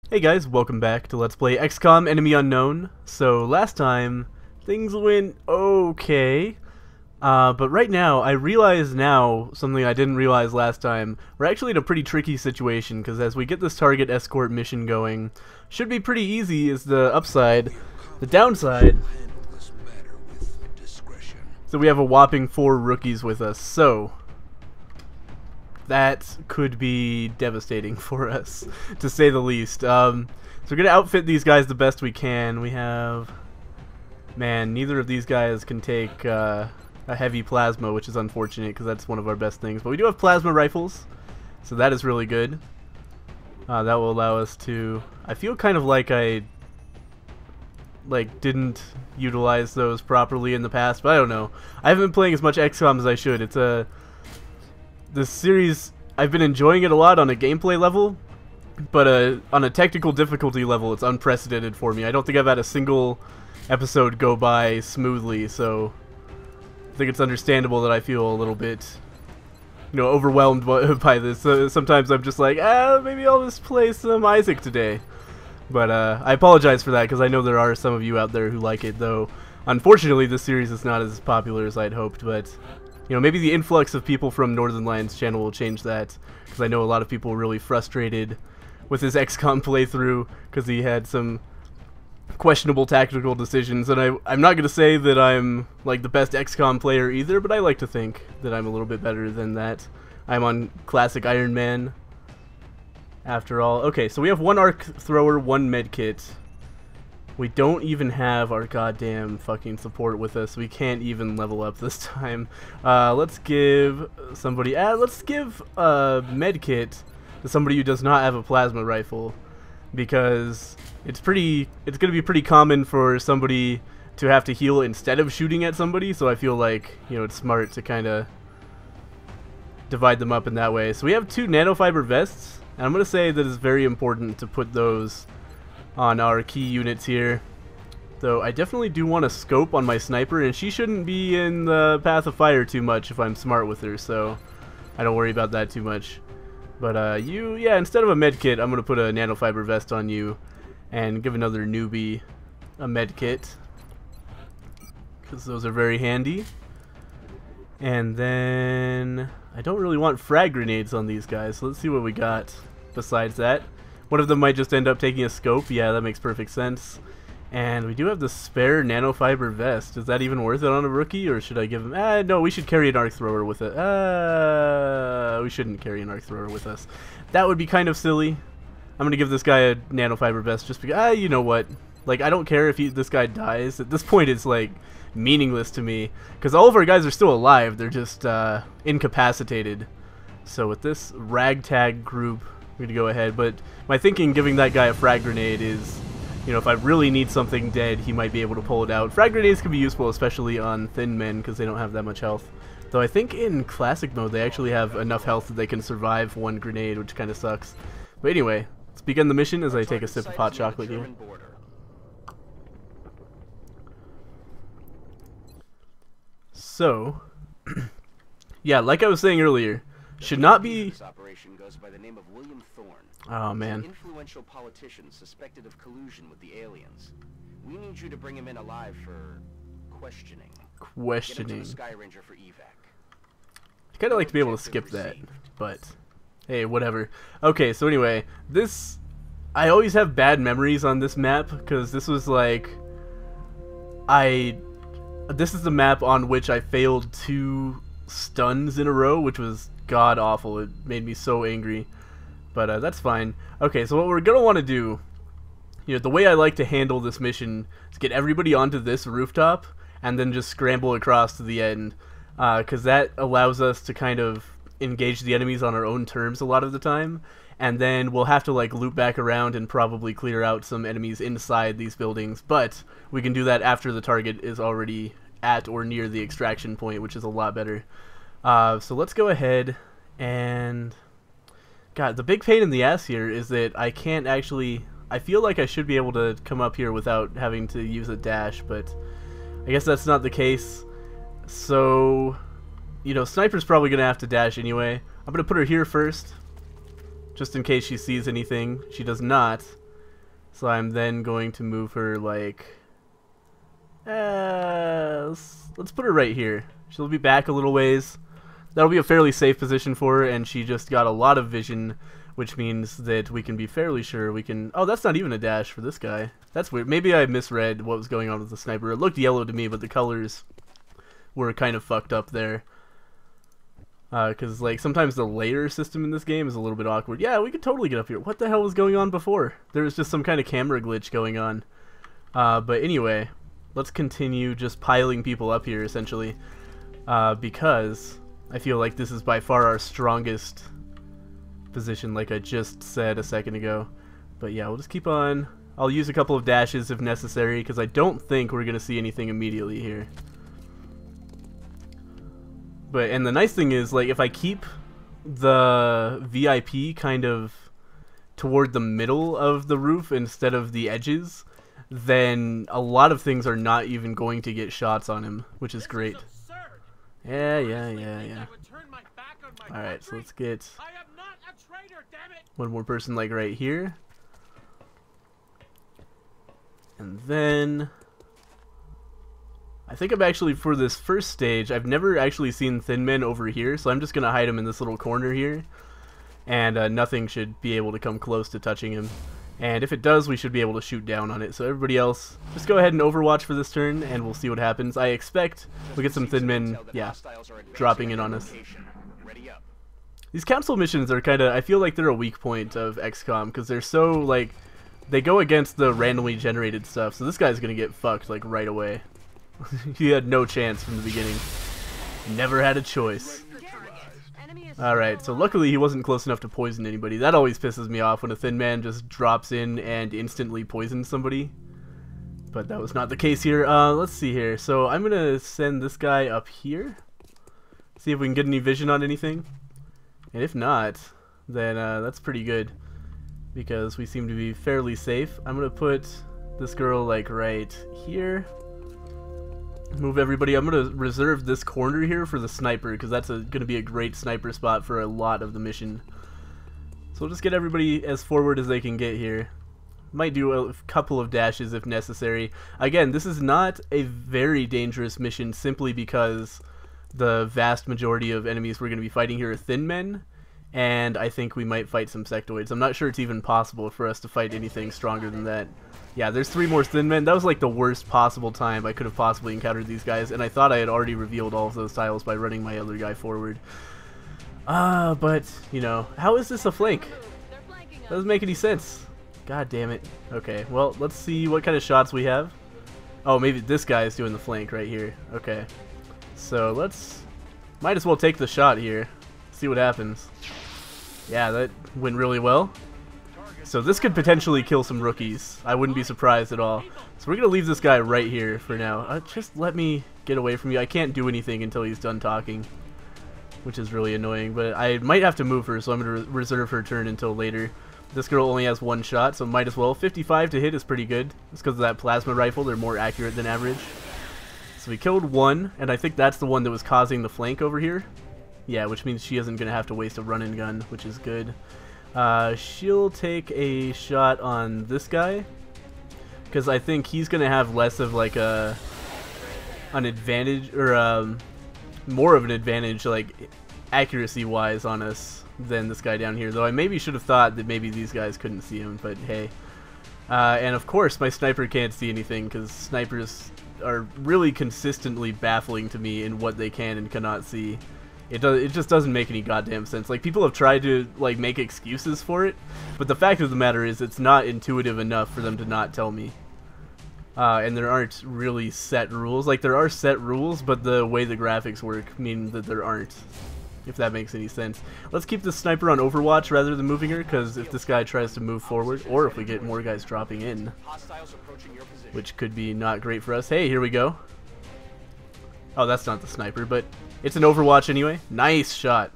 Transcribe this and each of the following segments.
Hey guys, welcome back to Let's Play XCOM Enemy Unknown. So last time, things went okay, but right now, I realize now something I didn't realize last time. We're actually in a pretty tricky situation, because as we get this target escort mission going, should be pretty easy is the upside. The downside, so we have a whopping 4 rookies with us, so that could be devastating for us, to say the least. So we're going to outfit these guys the best we can. We have... Man, neither of these guys can take a heavy plasma, which is unfortunate, because that's one of our best things. But we do have plasma rifles, so that is really good. That will allow us to... I feel kind of like I didn't utilize those properly in the past, but I don't know. I haven't been playing as much XCOM as I should. It's a... This series, I've been enjoying it a lot on a gameplay level, but on a technical difficulty level, it's unprecedented for me. I don't think I've had a single episode go by smoothly, so I think it's understandable that I feel a little bit, overwhelmed by this. Sometimes I'm just like, maybe I'll just play some Isaac today. But I apologize for that, because I know there are some of you out there who like it, though unfortunately this series is not as popular as I'd hoped, but... maybe the influx of people from Northern Lions channel will change that, because I know a lot of people were really frustrated with his XCOM playthrough because he had some questionable tactical decisions, and I'm not going to say that I'm like the best XCOM player either, but I like to think that I'm a little bit better than that. I'm on classic Ironman after all. Okay, so we have 1 arc thrower, 1 medkit. We don't even have our goddamn fucking support with us. We can't even level up this time. Let's give somebody... let's give a medkit to somebody who does not have a plasma rifle, because it's going to be pretty common for somebody to have to heal instead of shooting at somebody, so I feel like, it's smart to kind of divide them up in that way. So we have 2 nanofiber vests, and I'm going to say that it's very important to put those on our key units here. Though I definitely do want a scope on my sniper, and she shouldn't be in the path of fire too much if I'm smart with her, so I don't worry about that too much. But instead of a medkit, I'm going to put a nanofiber vest on you and give another newbie a medkit, because those are very handy. And then I don't really want frag grenades on these guys, so let's see what we got besides that. One of them might just end up taking a scope. Yeah, that makes perfect sense. And we do have the spare nanofiber vest. Is that even worth it on a rookie, or should I give him... no, we should carry an arc thrower with it. We shouldn't carry an arc thrower with us. That would be kind of silly. I'm going to give this guy a nanofiber vest just because... you know what? Like, I don't care if this guy dies. At this point, it's, like, meaningless to me, because all of our guys are still alive. They're just incapacitated. So with this ragtag group... we're going to go ahead, but my thinking giving that guy a frag grenade is, if I really need something dead, he might be able to pull it out. Frag grenades can be useful, especially on thin men, because they don't have that much health. Though I think in classic mode, they actually have enough health that they can survive 1 grenade, which kind of sucks. But anyway, let's begin the mission as I take a sip of hot chocolate here. So, yeah, like I was saying earlier, should not be... Oh man. Influential politician suspected of collusion with the aliens. We need you to bring him in alive for questioning. Questioning. Get him to the Sky Ranger for evac. I'd kind of like to be able to skip that, but hey, whatever. Okay, so anyway, I always have bad memories on this map, because this was like... This is the map on which I failed 2 stuns in a row, which was god awful. It made me so angry. But that's fine. Okay, so what we're going to want to do, the way I like to handle this mission is get everybody onto this rooftop and then just scramble across to the end, because that allows us to kind of engage the enemies on our own terms a lot of the time, and then we'll have to like loop back around and probably clear out some enemies inside these buildings, but we can do that after the target is already at or near the extraction point, which is a lot better. So let's go ahead and... God, the big pain in the ass here is that I can't actually... I feel like I should be able to come up here without having to use a dash, but I guess that's not the case. So, Sniper's probably going to have to dash anyway. I'm going to put her here first, just in case she sees anything. She does not. So I'm then going to move her like... let's put her right here. She'll be back a little ways. That'll be a fairly safe position for her, and she just got a lot of vision, which means that we can be fairly sure we can... Oh, that's not even a dash for this guy. That's weird. Maybe I misread what was going on with the sniper. It looked yellow to me, but the colors were kind of fucked up there. Because, like, sometimes the layer system in this game is a little bit awkward. Yeah, we could totally get up here. What the hell was going on before? There was just some kind of camera glitch going on. But anyway, let's continue just piling people up here, essentially. Because I feel like this is by far our strongest position, like I just said a second ago. But yeah, we'll just keep on. I'll use a couple of dashes if necessary, because I don't think we're going to see anything immediately here. And the nice thing is, like, if I keep the VIP kind of toward the middle of the roof instead of the edges, then a lot of things are not even going to get shots on him, which is great. Yeah. Alright, so let's get one more person, like, right here. And then... I think I'm actually, for this first stage, I've never actually seen Thin Men over here, so I'm just going to hide him in this little corner here. And nothing should be able to come close to touching him. And if it does, we should be able to shoot down on it. So everybody else, just go ahead and overwatch for this turn, and we'll see what happens. I expect we'll get some Thin Men, yeah, dropping in on us. These council missions are kind of, I feel like they're a weak point of XCOM, because they're so, like, they go against the randomly generated stuff. So this guy's going to get fucked, like, right away. He had no chance from the beginning. Never had a choice. Alright, so luckily he wasn't close enough to poison anybody. That always pisses me off when a Thin Man just drops in and instantly poisons somebody. But that was not the case here. Let's see here. So I'm going to send this guy up here. See if we can get any vision on anything. And if not, then that's pretty good. Because we seem to be fairly safe. I'm going to put this girl like right here. Move everybody. I'm going to reserve this corner here for the sniper, because that's going to be a great sniper spot for a lot of the mission. So we'll just get everybody as forward as they can get here. Might do a couple of dashes if necessary. Again, this is not a very dangerous mission simply because the vast majority of enemies we're going to be fighting here are Thin Men, and I think we might fight some sectoids. I'm not sure it's even possible for us to fight anything stronger than that. Yeah, there's 3 more Thin Men. That was like the worst possible time I could have possibly encountered these guys, and I thought I had already revealed all of those tiles by running my other guy forward. But, you know, how is this a flank? Doesn't make any sense. God damn it. Okay, well, let's see what kind of shots we have. Oh, maybe this guy is doing the flank right here. Okay. So let's... might as well take the shot here. See what happens. Yeah, that went really well. So this could potentially kill some rookies. I wouldn't be surprised at all. So we're going to leave this guy right here for now. Just let me get away from you. I can't do anything until he's done talking, which is really annoying. But I might have to move her, so I'm going to reserve her turn until later. This girl only has 1 shot, so might as well. 55 to hit is pretty good. It's because of that plasma rifle. They're more accurate than average. So we killed 1, and I think that's the one that was causing the flank over here. Yeah, which means she isn't going to have to waste a run-and gun, which is good. She'll take a shot on this guy, because I think he's going to have less of like an advantage, or more of an advantage like accuracy wise on us than this guy down here, though I maybe should have thought that maybe these guys couldn't see him, but hey. And of course my sniper can't see anything, because snipers are really consistently baffling to me in what they can and cannot see. It just doesn't make any goddamn sense. Like, people have tried to like make excuses for it, but the fact of the matter is it's not intuitive enough for them to not tell me. And there aren't really set rules. Like, there are set rules, but the way the graphics work mean that there aren't, if that makes any sense. Let's keep the sniper on Overwatch rather than moving her, because if this guy tries to move forward, or if we get more guys dropping in, which could be not great for us. Hey, here we go. Oh, that's not the sniper, but it's an Overwatch anyway. Nice shot.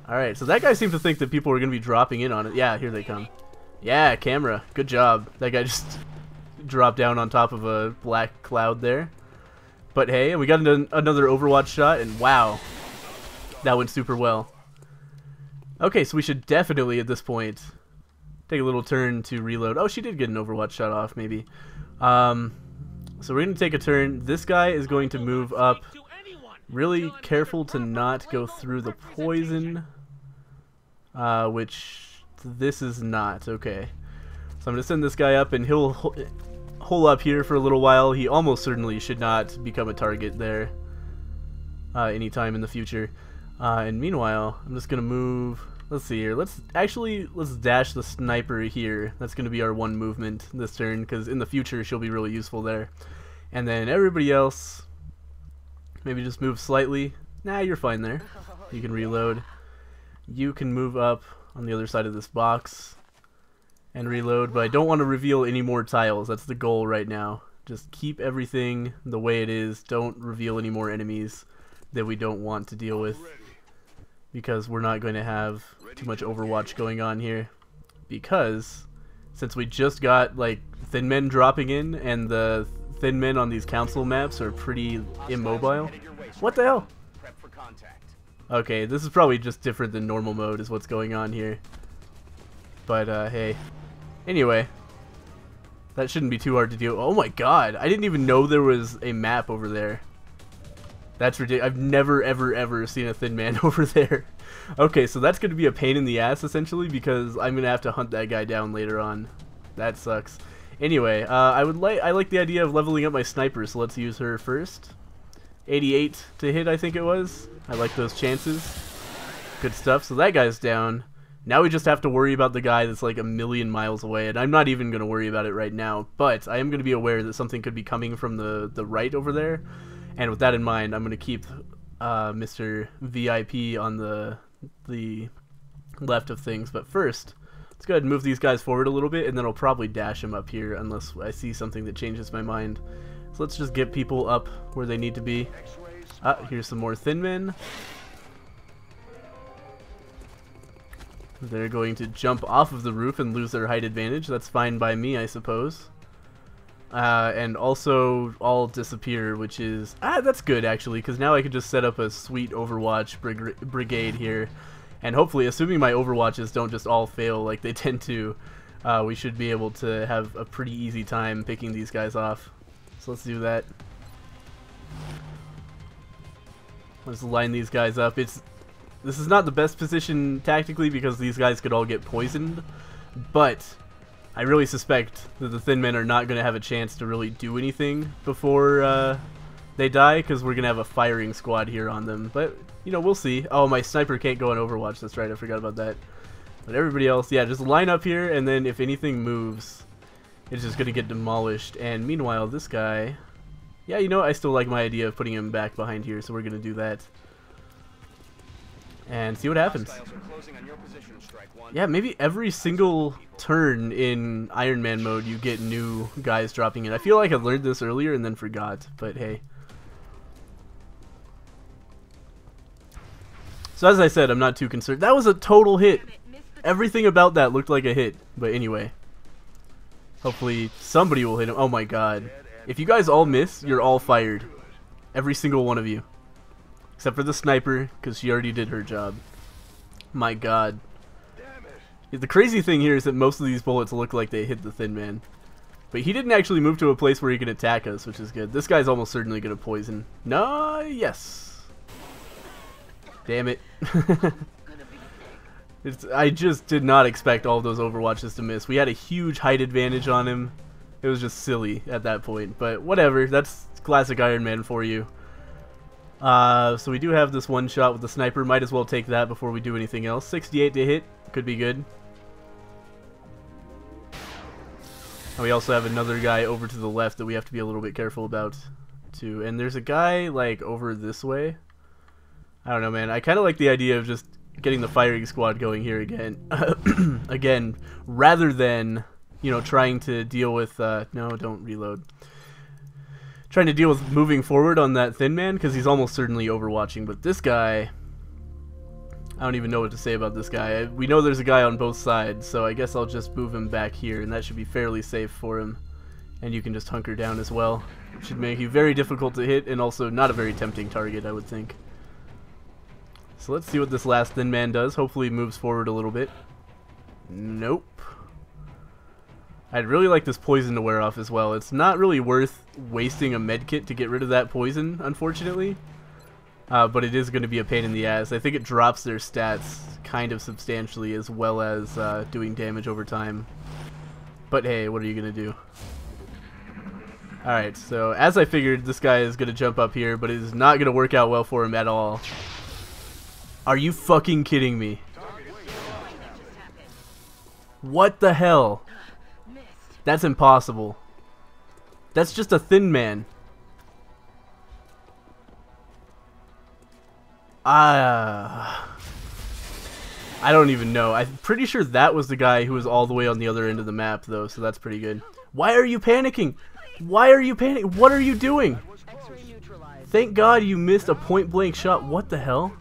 Alright, so that guy seemed to think that people were going to be dropping in on it. Yeah, here they come. Yeah, camera. Good job. That guy just dropped down on top of a black cloud there. But hey, we got another Overwatch shot, and wow. That went super well. Okay, so we should definitely, at this point, take a little turn to reload. Oh, she did get an Overwatch shot off, maybe. So we're going to take a turn. This guy is going to move up. Really careful to not go through the poison, which this is not. Okay. So I'm going to send this guy up, and he'll hole up here for a little while. He almost certainly should not become a target there anytime in the future. And meanwhile, I'm just going to move... Let's see here. Let's dash the sniper here. That's going to be our one movement this turn, because in the future she'll be really useful there. And then everybody else, maybe just move slightly. Nah, you're fine there. You can reload. You can move up on the other side of this box and reload, but I don't want to reveal any more tiles. That's the goal right now. Just keep everything the way it is. Don't reveal any more enemies that we don't want to deal with, because we're not going to have too much Overwatch going on here. Because since we just got like thin men dropping in, and the thin men on these council maps are pretty immobile. What the hell? Okay, this is probably just different than normal mode is what's going on here. But hey. Anyway, that shouldn't be too hard to deal. Oh my god, I didn't even know there was a map over there. That's ridiculous. I've never ever seen a thin man over there. Okay, so that's going to be a pain in the ass essentially, because I'm going to have to hunt that guy down later on. That sucks. Anyway, I like the idea of leveling up my sniper, so let's use her first. 88 to hit, I think it was. I like those chances. Good stuff. So that guy's down. Now we just have to worry about the guy that's like a million miles away, and I'm not even going to worry about it right now, but I am going to be aware that something could be coming from the right over there. And with that in mind, I'm going to keep Mr. VIP on the left of things. But first, let's go ahead and move these guys forward a little bit, and then I'll probably dash them up here unless I see something that changes my mind. So let's just get people up where they need to be. Here's some more thin men. They're going to jump off of the roof and lose their height advantage. That's fine by me, I suppose. And also all disappear, which is that's good actually, because now I can just set up a sweet Overwatch brigade here, and hopefully, assuming my Overwatches don't just all fail like they tend to, we should be able to have a pretty easy time picking these guys off. So let's do that. Let's line these guys up. This is not the best position tactically, because these guys could all get poisoned, but I really suspect that the thin men are not going to have a chance to really do anything before they die, because we're going to have a firing squad here on them. But, you know, we'll see. Oh, my sniper can't go on Overwatch. That's right, I forgot about that. But everybody else, yeah, just line up here, and then if anything moves, it's just going to get demolished. And meanwhile, this guy... Yeah, you know, I still like my idea of putting him back behind here, so we're going to do that. And see what happens. Yeah, maybe every single turn in Ironman mode you get new guys dropping in. I feel like I learned this earlier and then forgot, but hey. So as I said, I'm not too concerned. That was a total hit. Everything about that looked like a hit. But anyway. Hopefully somebody will hit him. Oh my god. If you guys all miss, you're all fired. Every single one of you. Except for the sniper, because she already did her job. My god. The crazy thing here is that most of these bullets look like they hit the thin man. But he didn't actually move to a place where he can attack us, which is good. This guy's almost certainly going to poison. No, yes. Damn it. I just did not expect all of those Overwatches to miss. We had a huge height advantage on him. It was just silly at that point. But whatever, that's classic Iron Man for you. So we do have this one shot with the sniper. Might as well take that before we do anything else. 68 to hit. Could be good. And we also have another guy over to the left that we have to be a little bit careful about too. And there's a guy like over this way. I don't know, man. I kind of like the idea of just getting the firing squad going here again. Again, rather than, you know, trying to deal with no, don't reload. Trying to deal with moving forward on that thin man, because he's almost certainly overwatching. But this guy, I don't even know what to say about this guy. We know there's a guy on both sides, so I guess I'll just move him back here, and that should be fairly safe for him. And you can just hunker down as well. It should make you very difficult to hit, and also not a very tempting target, I would think. So let's see what this last thin man does. Hopefully he moves forward a little bit. Nope. I'd really like this poison to wear off as well. It's not really worth wasting a medkit to get rid of that poison, unfortunately. But it is going to be a pain in the ass. I think it drops their stats kind of substantially, as well as doing damage over time. But hey, what are you going to do? Alright, so as I figured, this guy is going to jump up here, but it is not going to work out well for him at all. Are you fucking kidding me? What the hell? That's impossible. That's just a thin man. I don't even know. I'm pretty sure that was the guy who was all the way on the other end of the map, though, so that's pretty good. Why are you panicking? Why are you panicking? What are you doing? Thank God you missed a point-blank shot. What the hell?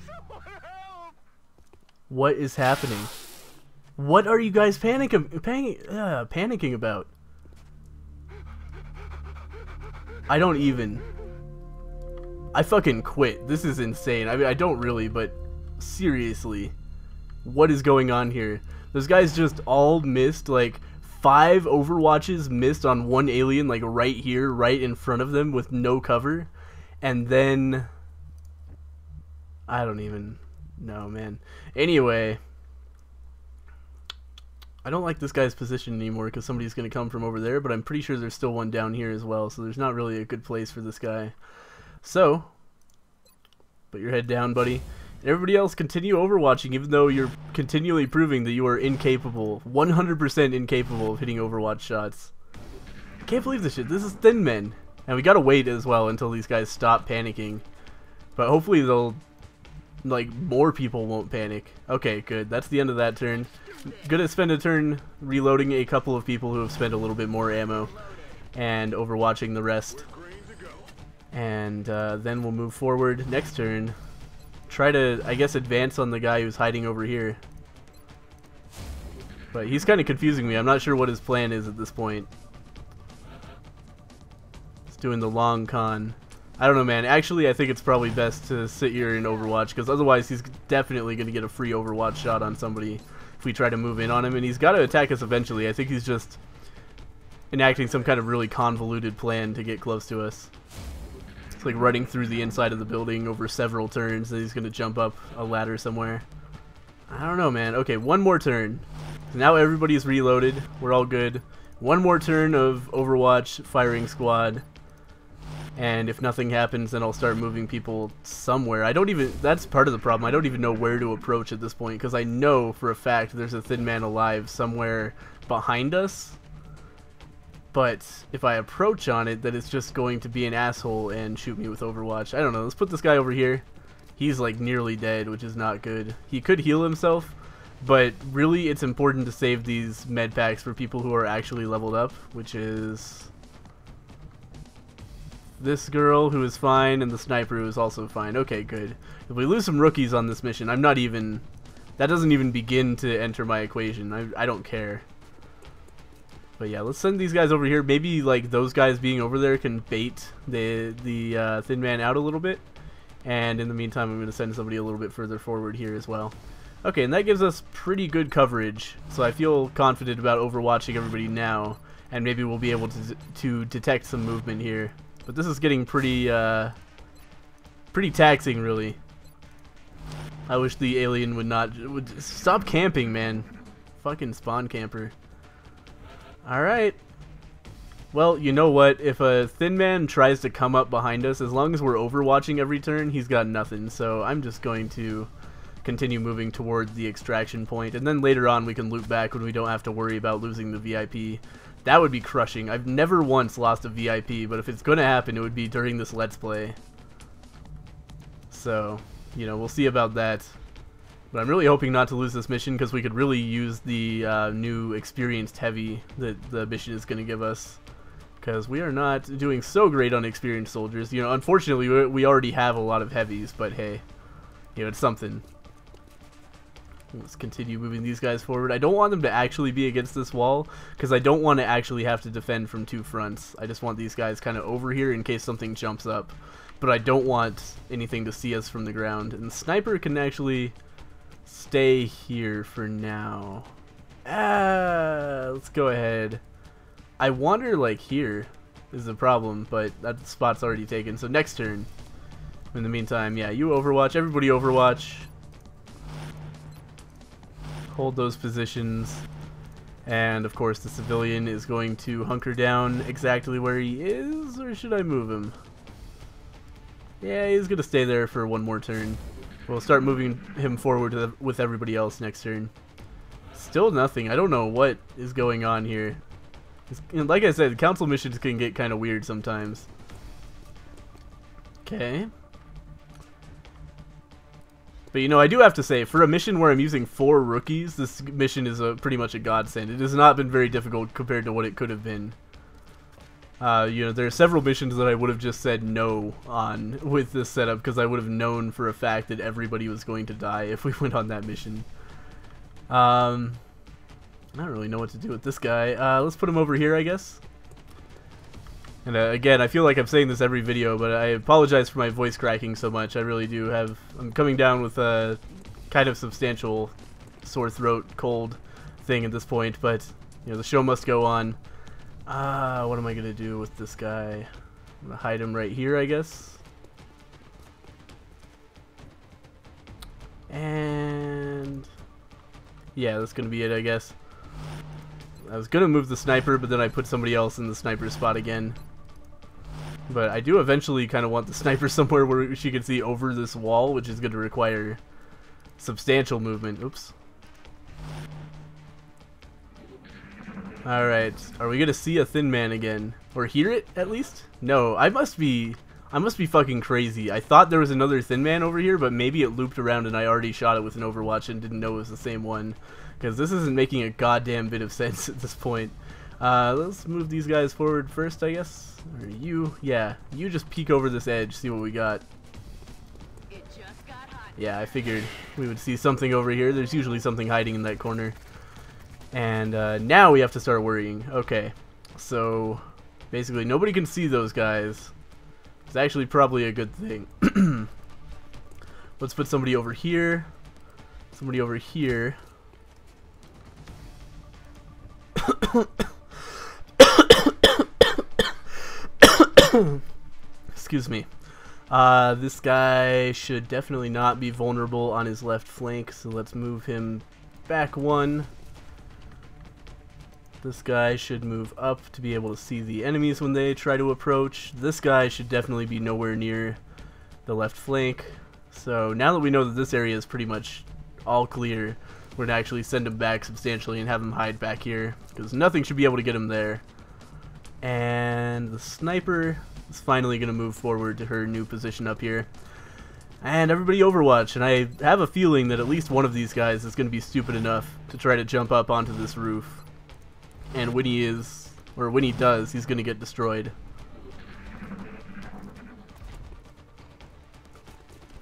What is happening? What are you guys panicking about? I don't even. I fucking quit. This is insane. I mean, I don't really, but seriously. What is going on here? Those guys just all missed, like, 5 overwatches missed on one alien, like, right here, right in front of them with no cover. And then... I don't even know, man. Anyway... I don't like this guy's position anymore because somebody's going to come from over there, but I'm pretty sure there's still one down here as well, so there's not really a good place for this guy. So, put your head down, buddy. Everybody else continue overwatching, even though you're continually proving that you are incapable, 100% incapable of hitting overwatch shots. I can't believe this shit. This is thin men. And we gotta wait as well until these guys stop panicking. But hopefully they'll, like, more people won't panic. Okay, good. That's the end of that turn. Gonna spend a turn reloading a couple of people who have spent a little bit more ammo and overwatching the rest. And then we'll move forward next turn. Try to, I guess, advance on the guy who's hiding over here. But he's kind of confusing me. I'm not sure what his plan is at this point. He's doing the long con. I don't know, man. Actually, I think it's probably best to sit here in Overwatch, because otherwise he's definitely going to get a free Overwatch shot on somebody if we try to move in on him. And he's got to attack us eventually. I think he's just enacting some kind of really convoluted plan to get close to us. It's like running through the inside of the building over several turns, and he's going to jump up a ladder somewhere. I don't know, man. Okay, one more turn. Now everybody's reloaded. We're all good. One more turn of Overwatch firing squad. And if nothing happens, then I'll start moving people somewhere. I don't even... That's part of the problem. I don't even know where to approach at this point, because I know for a fact there's a thin man alive somewhere behind us. But if I approach on it, then it's just going to be an asshole and shoot me with Overwatch. I don't know. Let's put this guy over here. He's like nearly dead, which is not good. He could heal himself, but really it's important to save these med packs for people who are actually leveled up, which is this girl who is fine and the sniper who is also fine. Okay, good. If we lose some rookies on this mission, I'm not even... That doesn't even begin to enter my equation. I don't care. But yeah, let's send these guys over here. Maybe like those guys being over there can bait the thin man out a little bit. And in the meantime, I'm going to send somebody a little bit further forward here as well. Okay, and that gives us pretty good coverage. So I feel confident about overwatching everybody now. And maybe we'll be able to detect some movement here. But this is getting pretty taxing, really. I wish the alien would stop camping, man. Fucking spawn camper. Alright. Well, you know what? If a thin man tries to come up behind us, as long as we're overwatching every turn, he's got nothing. So I'm just going to continue moving toward the extraction point, and then later on we can loop back when we don't have to worry about losing the VIP. That would be crushing. I've never once lost a VIP, but if it's going to happen, it would be during this Let's Play. So, you know, we'll see about that. But I'm really hoping not to lose this mission, because we could really use the new experienced heavy that the mission is going to give us. Because we are not doing so great on experienced soldiers. You know, unfortunately, we already have a lot of heavies, but hey, you know, it's something. Let's continue moving these guys forward. I don't want them to actually be against this wall, because I don't want to actually have to defend from two fronts. I just want these guys kind of over here in case something jumps up. But I don't want anything to see us from the ground. And the sniper can actually stay here for now. Let's go ahead. I wander like here is the problem, but that spot's already taken. So next turn. In the meantime, yeah, you overwatch. Everybody overwatch. Hold those positions. And of course the civilian is going to hunker down exactly where he is, or should I move him? Yeah, he's going to stay there for one more turn. We'll start moving him forward with everybody else next turn. Still nothing. I don't know what is going on here. Like I said, council missions can get kind of weird sometimes. Okay. But you know, I do have to say, for a mission where I'm using 4 rookies, this mission is pretty much a godsend. It has not been very difficult compared to what it could have been. You know, there are several missions that I would have just said no on with this setup, because I would have known for a fact that everybody was going to die if we went on that mission. I don't really know what to do with this guy. Let's put him over here, I guess. And again, I feel like I'm saying this every video, but I apologize for my voice cracking so much. I really do have... I'm coming down with a kind of substantial sore throat, cold thing at this point, but you know, the show must go on. What am I going to do with this guy? I'm going to hide him right here, I guess. And... yeah, that's going to be it, I guess. I was going to move the sniper, but then I put somebody else in the sniper spot again. But I do eventually kind of want the sniper somewhere where she can see over this wall, which is going to require substantial movement. Oops. Alright, are we going to see a thin man again? Or hear it, at least? No, I must be fucking crazy. I thought there was another thin man over here, but maybe it looped around and I already shot it with an Overwatch and didn't know it was the same one. Because this isn't making a goddamn bit of sense at this point. Let's move these guys forward first, I guess. Or you, yeah, you just peek over this edge, see what we got. It just got hot. Yeah, I figured we would see something over here. There's usually something hiding in that corner. And now we have to start worrying. Okay, so basically nobody can see those guys. It's actually probably a good thing. Let's put somebody over here. Somebody over here. Excuse me. This guy should definitely not be vulnerable on his left flank, so let's move him back one. This guy should move up to be able to see the enemies when they try to approach. This guy should definitely be nowhere near the left flank. So now that we know that this area is pretty much all clear, we're going to actually send him back substantially and have him hide back here, because nothing should be able to get him there. And the sniper is finally going to move forward to her new position up here. And everybody overwatch, and I have a feeling that at least one of these guys is going to be stupid enough to try to jump up onto this roof. And when he is, or when he does, he's going to get destroyed.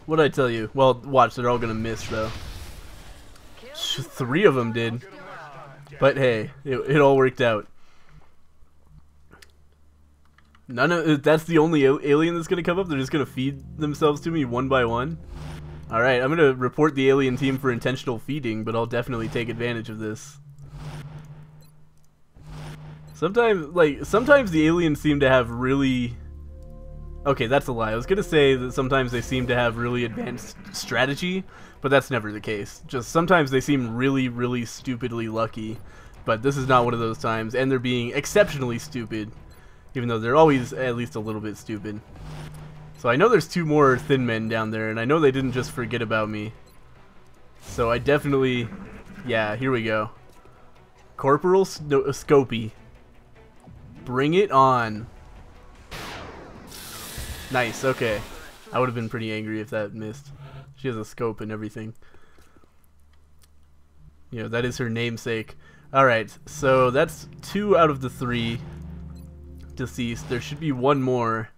What'd I tell you? Well, watch, they're all going to miss, though. 3 of them did. But hey, it all worked out. That's the only alien that's going to come up? They're just going to feed themselves to me one by one? Alright, I'm going to report the alien team for intentional feeding, but I'll definitely take advantage of this. Sometimes the aliens seem to have really... Okay, that's a lie. I was going to say that sometimes they seem to have really advanced strategy, but that's never the case. Just sometimes they seem really, really stupidly lucky, but this is not one of those times, and they're being exceptionally stupid, even though they're always at least a little bit stupid. So I know there's 2 more thin men down there, and I know they didn't just forget about me. So I definitely... Yeah, here we go. Corporal Scopy. Bring it on. Nice, okay. I would have been pretty angry if that missed. She has a scope and everything. You know, that is her namesake. Alright, so that's 2 out of the 3 deceased. There should be 1 more.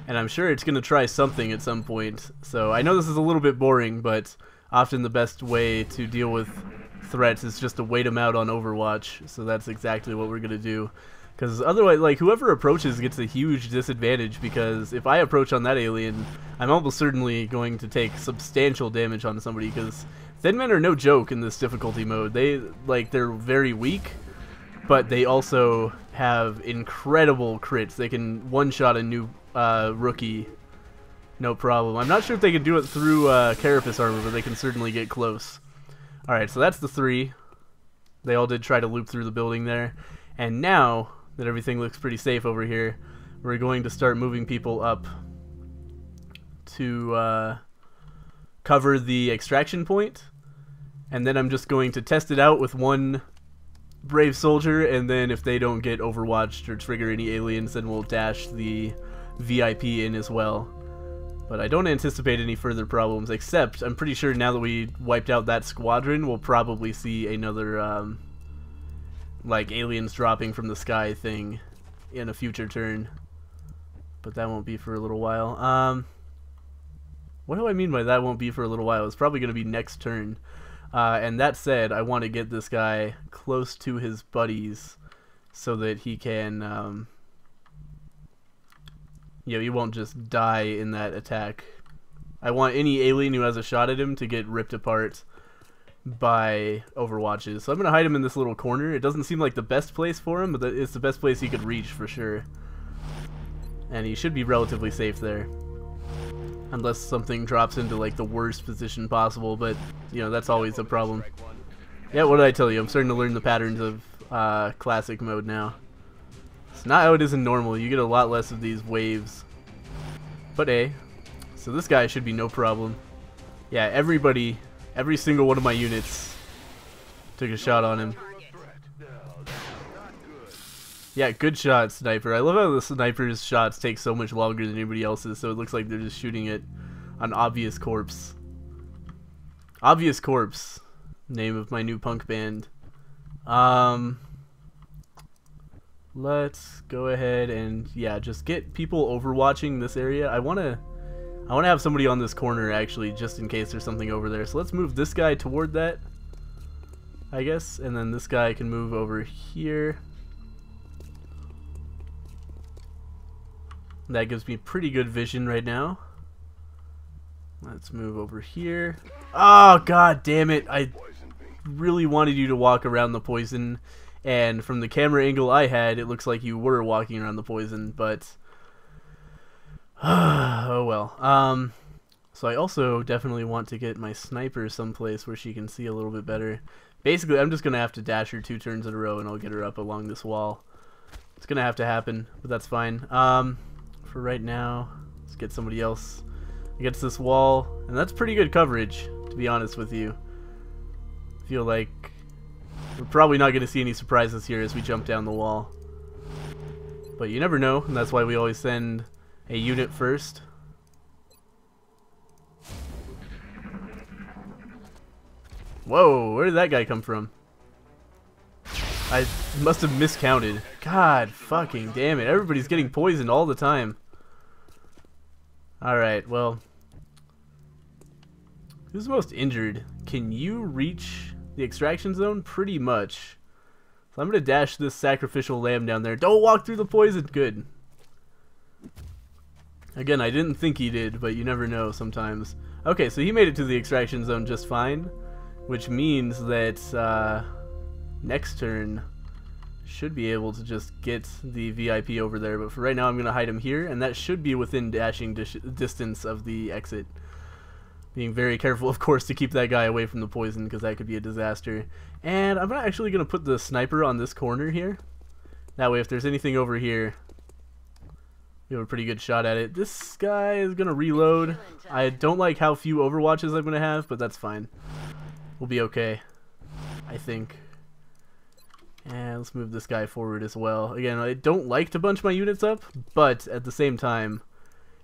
And I'm sure it's going to try something at some point. So I know this is a little bit boring, but often the best way to deal with threats is just to wait them out on Overwatch. So that's exactly what we're going to do. Because otherwise, like, whoever approaches gets a huge disadvantage, because if I approach on that alien, I'm almost certainly going to take substantial damage on somebody, because thin men are no joke in this difficulty mode. They're very weak, but they also have incredible crits. They can one-shot a new rookie, no problem. I'm not sure if they can do it through Carapace armor, but they can certainly get close. Alright, so that's the 3. They all did try to loop through the building there. And now that everything looks pretty safe over here, we're going to start moving people up to cover the extraction point. And then I'm just going to test it out with one brave soldier, and then if they don't get overwatched or trigger any aliens, then we'll dash the VIP in as well. But I don't anticipate any further problems, except I'm pretty sure now that we wiped out that squadron, we'll probably see another like aliens dropping from the sky thing in a future turn. But that won't be for a little while. What do I mean by that won't be for a little while? It's probably going to be next turn. And that said, I want to get this guy close to his buddies so that he can, he won't just die in that attack. I want any alien who has a shot at him to get ripped apart by overwatches. So I'm going to hide him in this little corner. It doesn't seem like the best place for him, but it's the best place he could reach for sure. And he should be relatively safe there. Unless something drops into like the worst position possible, but that's always a problem. Yeah, what did I tell you? I'm starting to learn the patterns of classic mode now. It's not how it is in normal. You get a lot less of these waves. But hey, so this guy should be no problem. Yeah, every single one of my units took a shot on him. Yeah, good shot, sniper. I love how the sniper's shots take so much longer than anybody else's, so it looks like they're just shooting at an obvious corpse. Obvious Corpse, name of my new punk band. Let's go ahead and just get people overwatching this area. I wanna have somebody on this corner actually, just in case there's something over there. So let's move this guy toward that, I guess, and then this guy can move over here. That gives me pretty good vision right now. Let's move over here. Oh, god damn it. I really wanted you to walk around the poison. And from the camera angle I had, it looks like you were walking around the poison. But, oh well. So I also definitely want to get my sniper someplace where she can see a little bit better. Basically, I'm just going to have to dash her 2 turns in a row and I'll get her up along this wall. It's going to have to happen, but that's fine. For right now, let's get somebody else against this wall, and that's pretty good coverage, to be honest with you. I feel like we're probably not going to see any surprises here as we jump down the wall, but you never know, and that's why we always send a unit first. Whoa, where did that guy come from? I must have miscounted. God fucking damn it. Everybody's getting poisoned all the time. Alright, well. Who's most injured? Can you reach the extraction zone? Pretty much. So I'm going to dash this sacrificial lamb down there. Don't walk through the poison. Good. Again, I didn't think he did, but you never know sometimes. Okay, so he made it to the extraction zone just fine. Which means that next turn should be able to just get the VIP over there, but for right now I'm going to hide him here, and that should be within dashing distance of the exit. Being very careful, of course, to keep that guy away from the poison, because that could be a disaster. And I'm actually going to put the sniper on this corner here. That way if there's anything over here, we have a pretty good shot at it. This guy is going to reload. I don't like how few overwatches I'm going to have, but that's fine. We'll be okay, I think. And let's move this guy forward as well. Again, I don't like to bunch my units up, but at the same time,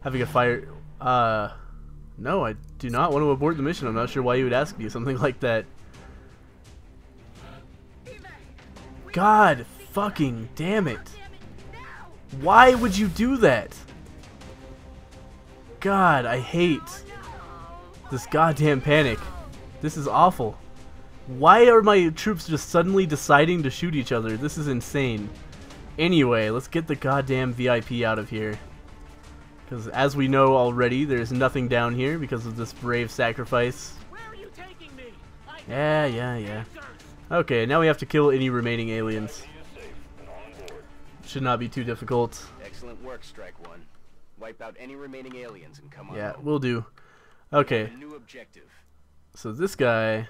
having a fire... no, I do not want to abort the mission. I'm not sure why you would ask me something like that. God fucking damn it. Why would you do that? God, I hate this goddamn panic. This is awful. Why are my troops just suddenly deciding to shoot each other? This is insane. Anyway, let's get the goddamn VIP out of here. Because as we know already, there's nothing down here because of this brave sacrifice. Where are you taking me? Yeah. Okay, now we have to kill any remaining aliens. Should not be too difficult. Excellent work, Strike One. Wipe out any remaining aliens and come on Yeah, home. we'll do. Okay, A new objective. so this guy,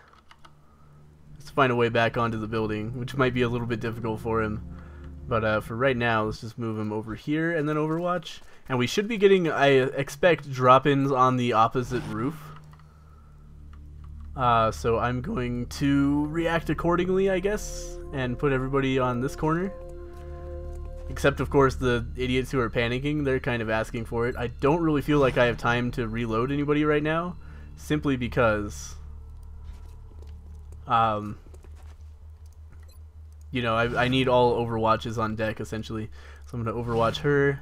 let's find a way back onto the building, which might be a little bit difficult for him. But for right now, let's just move him over here and then Overwatch. And we should be getting, I expect, drop-ins on the opposite roof. So I'm going to react accordingly, I guess, and put everybody on this corner. Except, of course, the idiots who are panicking, they're kind of asking for it. I don't really feel like I have time to reload anybody right now, simply because, you know, I need all Overwatches on deck, essentially. So I'm going to Overwatch her.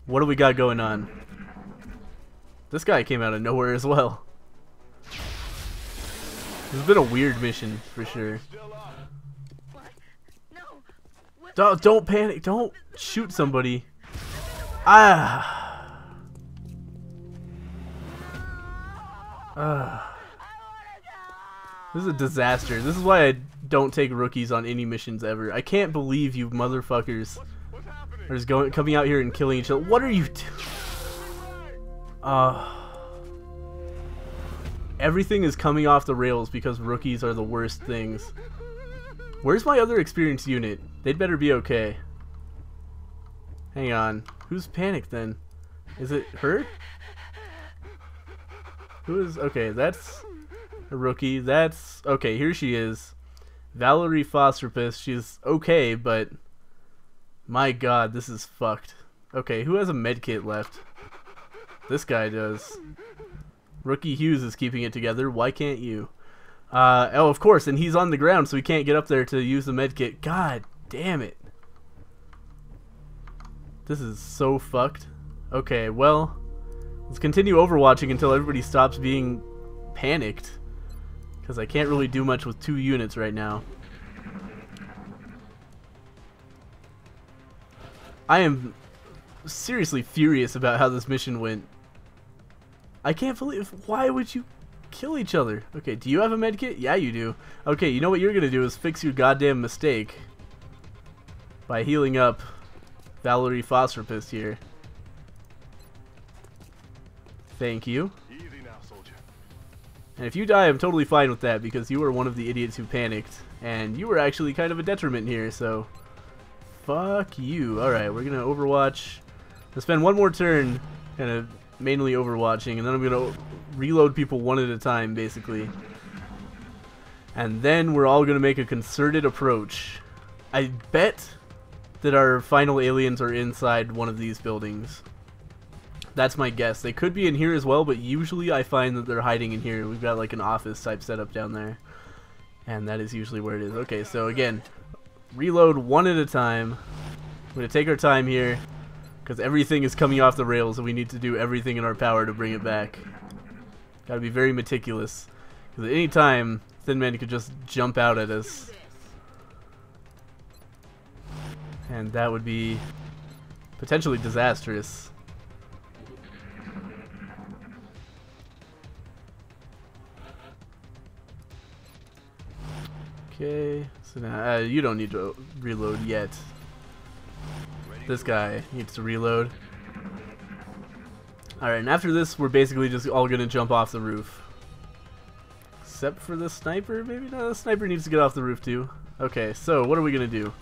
What do we got going on? This guy came out of nowhere as well. This has been a weird mission, for sure. What? No. What? Don't panic. Don't shoot somebody. Ah. This is a disaster. This is why I don't take rookies on any missions ever. I can't believe you motherfuckers are just coming out here and killing each other. What are you doing? Everything is coming off the rails because rookies are the worst things. Where's my other experienced unit? They'd better be okay. Hang on. Who's panicked then? Is it her? Who is... Okay, that's a rookie. That's... Okay, here she is. Valerie Fosterpus. She's okay, but... My god, this is fucked. Okay, who has a medkit left? This guy does. Rookie Hughes is keeping it together. Why can't you? Oh, of course, and he's on the ground, so he can't get up there to use the medkit. God damn it. This is so fucked. Okay, well, let's continue overwatching until everybody stops being panicked. Because I can't really do much with 2 units right now. I am seriously furious about how this mission went. I can't believe... Why would you kill each other? Okay, do you have a medkit? Yeah, you do. Okay, you know what you're gonna do is fix your goddamn mistake by healing up Valerie Fosterpus here. Thank you. Easy now, soldier. And if you die, I'm totally fine with that because you were one of the idiots who panicked. And you were actually kind of a detriment here, so... Fuck you. Alright, we're gonna overwatch. Let's spend one more turn kind of mainly overwatching, and then I'm gonna reload people one at a time, basically. And then we're all gonna make a concerted approach. I bet that our final aliens are inside one of these buildings. That's my guess. They could be in here as well, but usually I find that they're hiding in here. We've got like an office type setup down there, and that is usually where it is. Okay, so again, reload one at a time. We're gonna take our time here because everything is coming off the rails and we need to do everything in our power to bring it back. Gotta be very meticulous because at any time Thin Man could just jump out at us, and that would be potentially disastrous. Okay, so now you don't need to reload yet. This guy needs to reload. Alright, and after this, we're basically just all gonna jump off the roof. Except for the sniper, maybe? No, the sniper needs to get off the roof too. Okay, so what are we gonna do?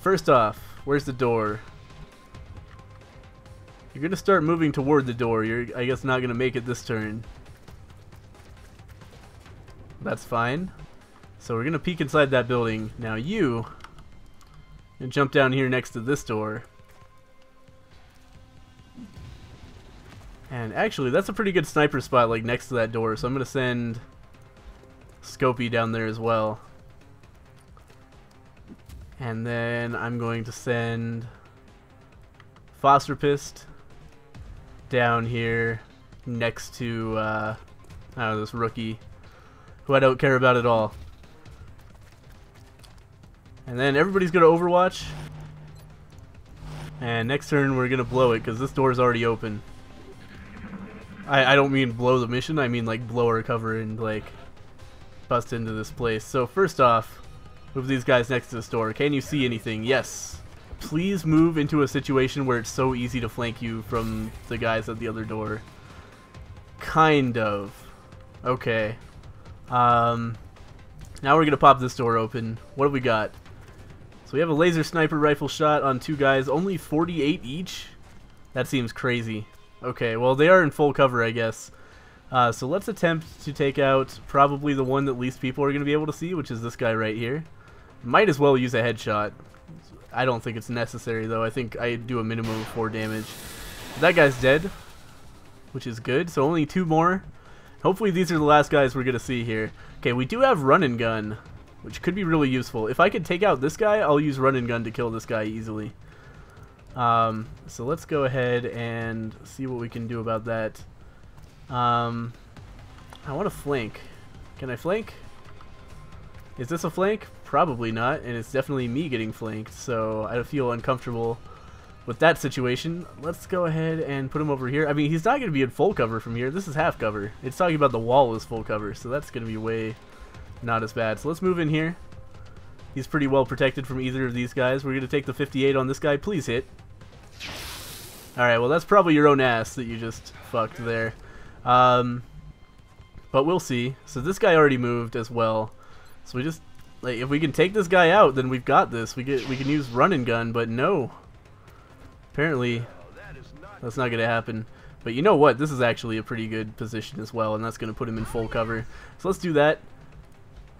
First off, where's the door? You're gonna start moving toward the door. You're, I guess, not gonna make it this turn. That's fine. So we're gonna peek inside that building. Now you and jump down here next to this door. And actually, that's a pretty good sniper spot, like next to that door. So I'm gonna send Scopey down there as well. And then I'm going to send Fosterpist down here next to I don't know, this rookie who I don't care about at all. And then everybody's gonna overwatch. And next turn we're gonna blow it because this door is already open. I don't mean blow the mission, I mean like blow our cover and like bust into this place. So first off, move these guys next to this door. Can you see anything? Yes. Please move into a situation where it's so easy to flank you from the guys at the other door. Kind of. Okay. Now we're gonna pop this door open. What have we got? So we have a laser sniper rifle shot on 2 guys, only 48 each? That seems crazy. Okay, well they are in full cover, I guess. So let's attempt to take out probably the one that least people are going to be able to see, which is this guy right here. Might as well use a headshot. I don't think it's necessary though. I think I do a minimum of 4 damage. That guy's dead, which is good. So only 2 more. Hopefully these are the last guys we're going to see here. Okay, we do have run and gun, which could be really useful. If I could take out this guy, I'll use run and gun to kill this guy easily. So let's go ahead and see what we can do about that. I want to flank. Can I flank? Is this a flank? Probably not, and it's definitely me getting flanked, so I feel uncomfortable with that situation. Let's go ahead and put him over here. I mean, he's not going to be in full cover from here. This is half cover. It's talking about the wall is full cover, so that's going to be way not as bad. So let's move in here. He's pretty well protected from either of these guys. We're going to take the 58 on this guy. Please hit. Alright, well that's probably your own ass that you just fucked there. But we'll see. So this guy already moved as well. So we just, like, if we can take this guy out, then we've got this. We can use run and gun, but no. Apparently, that's not going to happen. But you know what? This is actually a pretty good position as well, and that's going to put him in full cover. So let's do that.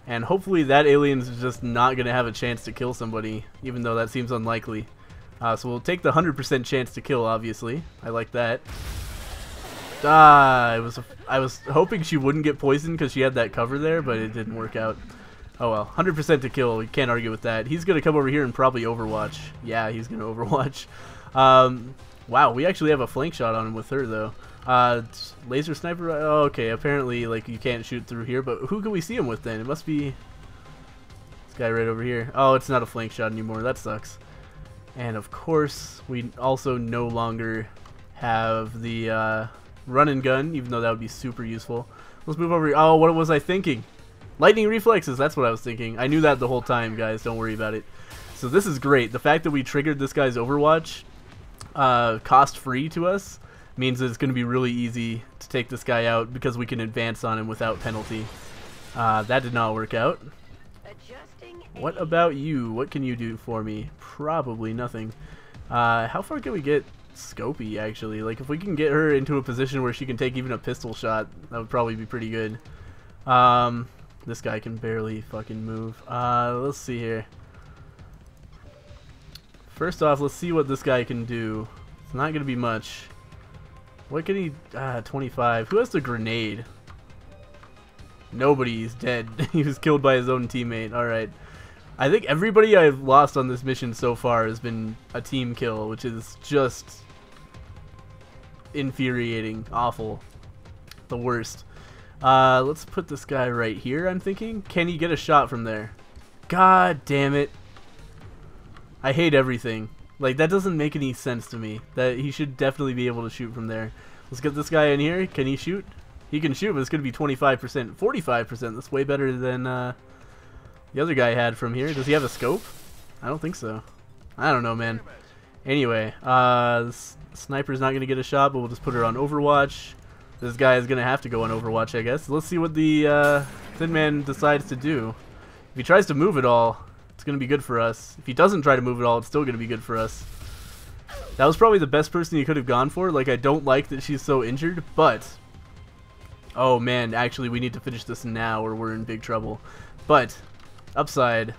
And hopefully that alien's just not going to have a chance to kill somebody, even though that seems unlikely. So we'll take the 100% chance to kill, obviously. I like that. I was hoping she wouldn't get poisoned because she had that cover there, but it didn't work out. Oh well, 100% to kill. You can't argue with that. He's going to come over here and probably overwatch. Yeah, he's going to overwatch. Wow, we actually have a flank shot on him with her, though. Laser sniper? Oh, okay, apparently like you can't shoot through here, but who can we see him with then? It must be this guy right over here. Oh, it's not a flank shot anymore. That sucks. And of course, we also no longer have the run and gun, even though that would be super useful. Let's move over here. Oh, what was I thinking? Lightning reflexes, that's what I was thinking. I knew that the whole time, guys. Don't worry about it. So this is great. The fact that we triggered this guy's Overwatch cost-free to us means that it's going to be really easy to take this guy out because we can advance on him without penalty. That did not work out. What about you? What can you do for me? Probably nothing. How far can we get Scopey, actually? Like, if we can get her into a position where she can take even a pistol shot, that would probably be pretty good. This guy can barely fucking move. Let's see here. First off, let's see what this guy can do. It's not going to be much. What can he... 25. Who has the grenade? Nobody. He's dead. He was killed by his own teammate. Alright. I think everybody I've lost on this mission so far has been a team kill, which is just infuriating. Awful. The worst. Let's put this guy right here, I'm thinking. Can he get a shot from there? God damn it. I hate everything. Like, that doesn't make any sense to me. That he should definitely be able to shoot from there. Let's get this guy in here. Can he shoot? He can shoot, but it's going to be 25%. 45%. That's way better than the other guy had from here. Does he have a scope? I don't think so. I don't know, man. Anyway, this sniper's not going to get a shot, but we'll just put her on Overwatch. This guy is going to have to go on Overwatch, I guess. Let's see what the Thin Man decides to do. If he tries to move it all, it's going to be good for us. If he doesn't try to move it all, it's still going to be good for us. That was probably the best person he could have gone for. Like, I don't like that she's so injured, but... Oh, man, actually, we need to finish this now or we're in big trouble. But, upside,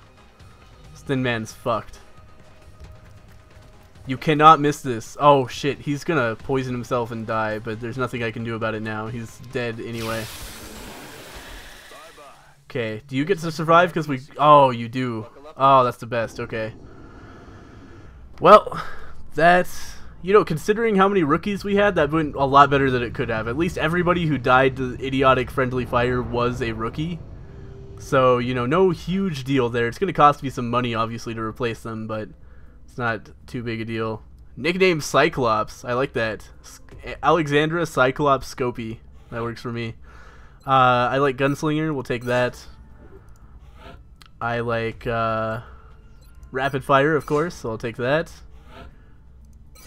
Thin Man's fucked. You cannot miss this. Oh, shit, he's going to poison himself and die, but there's nothing I can do about it now. He's dead anyway. Okay, do you get to survive? Because we... Oh, you do. Oh, that's the best. Okay. Well, that's... You know, considering how many rookies we had, that went a lot better than it could have. At least everybody who died to idiotic friendly fire was a rookie. So, you know, no huge deal there. It's going to cost me some money, obviously, to replace them, but it's not too big a deal. Nickname Cyclops. I like that. Alexandra Cyclops Scopey. That works for me. I like Gunslinger. We'll take that. I like rapid fire, of course, so I'll take that.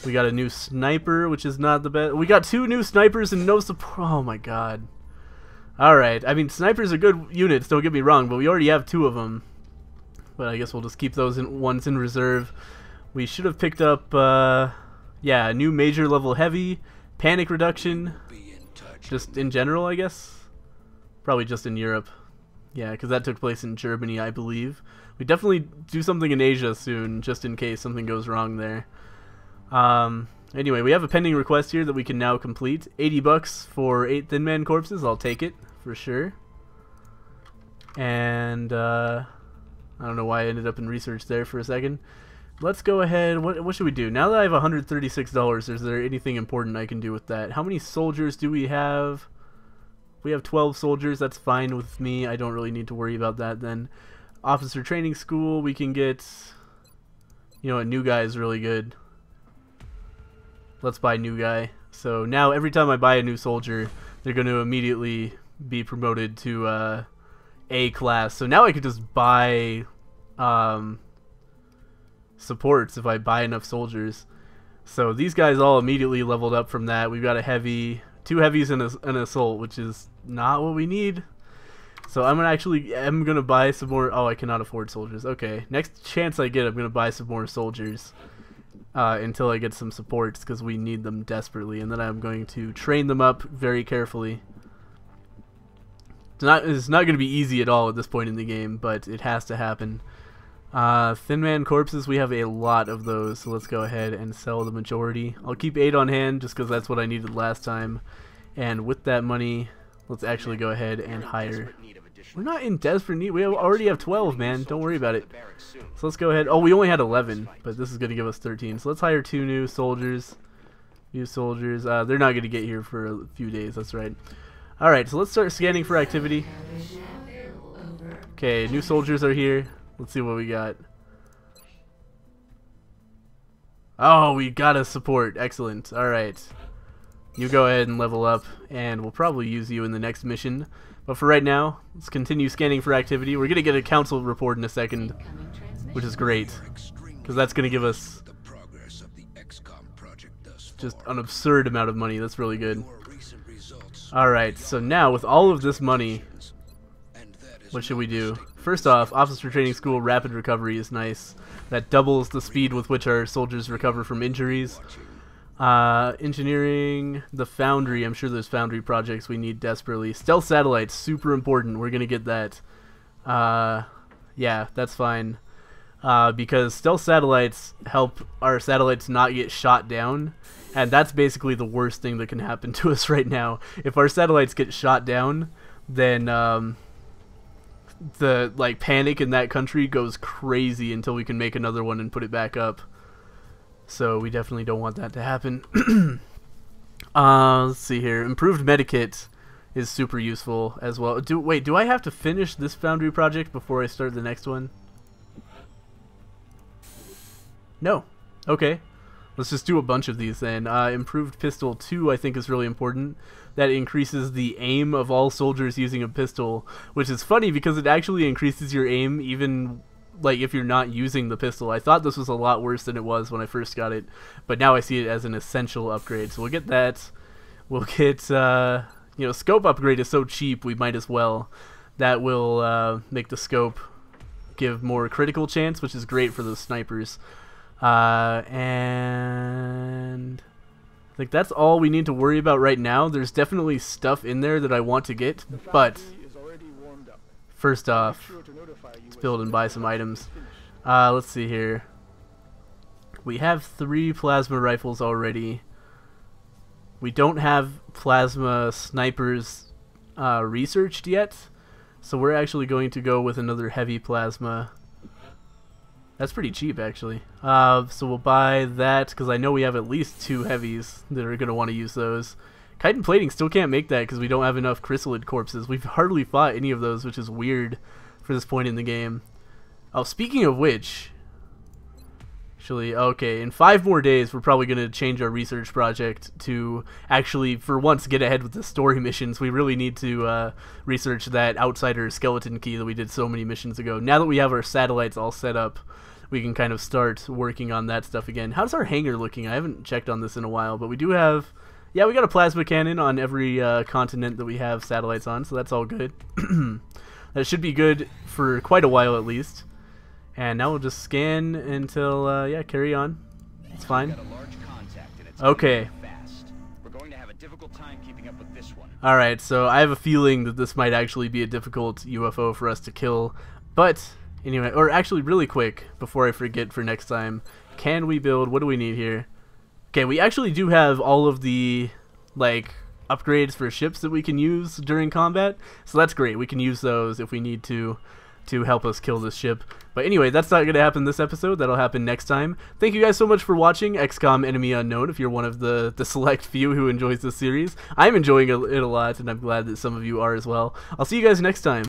We got a new sniper, which is not the best. We got 2 new snipers and no support. Oh my god. Alright, I mean, snipers are good units, don't get me wrong, but we already have 2 of them. But I guess we'll just keep those ones in reserve. We should have picked up, yeah, a new major level heavy, panic reduction, just in general, I guess. Probably just in Europe. Yeah, because that took place in Germany, I believe. We definitely do something in Asia soon, just in case something goes wrong there. Anyway, we have a pending request here that we can now complete. 80 bucks for 8 Thin Man corpses. I'll take it, for sure. And, I don't know why I ended up in research there for a second. Let's go ahead. What should we do? Now that I have $136, is there anything important I can do with that? How many soldiers do we have? We have 12 soldiers. That's fine with me. I don't really need to worry about that then. Officer training school. We can get... You know, a new guy is really good. Let's buy new guy. So now every time I buy a new soldier, they're going to immediately be promoted to A class. So now I could just buy... supports if I buy enough soldiers. So these guys all immediately leveled up from that. We've got a heavy, 2 heavies and an assault, which is not what we need. So I'm gonna buy some more. Oh, I cannot afford soldiers. Okay, next chance I get, I'm gonna buy some more soldiers until I get some supports, because we need them desperately, and then I'm going to train them up very carefully. It's not gonna be easy at all at this point in the game, but it has to happen. Thin Man corpses, we have a lot of those, so let's go ahead and sell the majority. I'll keep 8 on hand just because that's what I needed last time, and with that money, let's actually go ahead and hire. We're not in desperate need. We already have 12, man. Don't worry about it. So let's go ahead. Oh, we only had 11, but this is going to give us 13. So let's hire 2 new soldiers. They're not going to get here for a few days. That's right. All right, so let's start scanning for activity. Okay, new soldiers are here. Let's see what we got. Oh, we got a support. Excellent. Alright. You go ahead and level up, and we'll probably use you in the next mission. But for right now, let's continue scanning for activity. We're going to get a council report in a second, which is great, because that's going to give us just an absurd amount of money. That's really good. Alright, so now with all of this money, what should we do? First off, Officer Training School Rapid Recovery is nice. That doubles the speed with which our soldiers recover from injuries. Engineering, the Foundry. I'm sure there's Foundry projects we need desperately. Stealth Satellites, super important. We're going to get that. Yeah, that's fine. Because Stealth Satellites help our satellites not get shot down. And that's basically the worst thing that can happen to us right now. If our satellites get shot down, then... the panic in that country goes crazy until we can make another one and put it back up. So we definitely don't want that to happen. Let's see here. Improved medikit is super useful as well. Wait, do I have to finish this Foundry project before I start the next one? No. Okay. Let's just do a bunch of these then. Improved pistol 2 I think is really important. That increases the aim of all soldiers using a pistol, which is funny because it actually increases your aim even if you're not using the pistol. I thought this was a lot worse than it was when I first got it, but now I see it as an essential upgrade. So we'll get that. We'll get, scope upgrade is so cheap, we might as well. That will make the scope give more critical chance, which is great for those snipers. And I think that's all we need to worry about right now. There's definitely stuff in there that I want to get, but first off, let's build and buy some items. Let's see here. We have 3 plasma rifles already. We don't have plasma snipers researched yet, so we're actually going to go with another heavy plasma. That's pretty cheap, actually. So we'll buy that, because I know we have at least 2 heavies that are going to want to use those. Chitin plating still can't make that, because we don't have enough chrysalid corpses. We've hardly fought any of those, which is weird for this point in the game. Oh, speaking of which... Actually, okay, in 5 more days, we're probably going to change our research project to actually, for once, get ahead with the story missions. We really need to research that outsider skeleton key that we did so many missions ago. Now that we have our satellites all set up, we can kind of start working on that stuff again. How's our hangar looking? I haven't checked on this in a while, but we do have, yeah, we got a plasma cannon on every continent that we have satellites on, so that's all good. That should be good for quite a while at least. And now we'll just scan until, yeah, carry on. It's fine. Okay. We're going to have a difficult time keeping up with this one. Alright, so I have a feeling that this might actually be a difficult UFO for us to kill. But, anyway, or actually really quick, before I forget for next time, can we build, what do we need here? Okay, we actually do have all of the, like, upgrades for ships that we can use during combat. So that's great, we can use those if we need to help us kill this ship. But anyway, that's not going to happen this episode. That'll happen next time. Thank you guys so much for watching XCOM Enemy Unknown, if you're one of the select few who enjoys this series. I'm enjoying it a lot, and I'm glad that some of you are as well. I'll see you guys next time.